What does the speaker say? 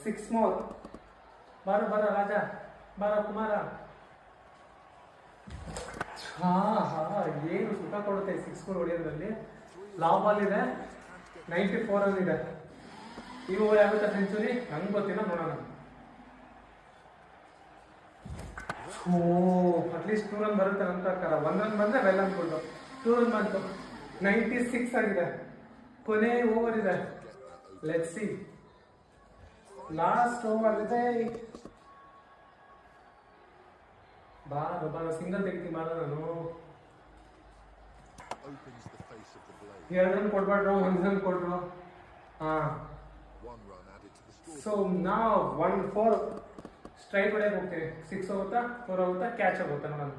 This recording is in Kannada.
6 more. ಬಾರೋ ಬಾರೋ ರಾಜ, ಬಾರೋ ಕುಮಾರ. ಏನು ಸುಖ ಕೊಡುತ್ತೆ 6 ಸ್ಕೋರ್ ಹೊಡೆಯೋದ್ರಲ್ಲಿ. ಲಾವ್ ಬಾಲ್ ಇದೆ, 94 ರನ್ ಇದೆ. ಈ ಓವರ್ ಆಗುತ್ತಾ ಸೆಂಚುರಿ? ನಂಗೆ ಗೊತ್ತಿಲ್ಲ, ನೋಡೋಣ. ಅಟ್ಲೀಸ್ಟ್ 2 ರನ್ ಬರುತ್ತೆ ನನ್ನ ಪ್ರಕಾರ. 1 ರನ್ ಬಂದರೆ ವೆಲ್ ಅನ್ಕೊಂಡು. 2 ರನ್ ಬಂತು, 96 ಆಗಿದೆ. ಕೊನೆ ಓವರ್ ಇದೆ, ಲೆಟ್ಸ್ ಸಿ. ಲಾಸ್ಟ್ ಓವರ್ ಇದೆ. ಬಾರ ಸಿಂಗಲ್ ತೆಗಿತೀನಿ ಬಾರ ನಾನು. 2 ರನ್ ಕೊಡ್ಬಾರ್ದು, 1 ರನ್ ಕೊಡ್ರು. ಸೊ ನಾವು 1-4 ಸ್ಟ್ರೈಕ್ ಹೊಡೆಯಕ್ಕೆ ಹೋಗ್ತೀವಿ. 6 ಹೋಗುತ್ತಾ, 4 ಹೋಗುತ್ತಾ, ಕ್ಯಾಚ್ ಆಗುತ್ತಾ ನೋಡೋಣ.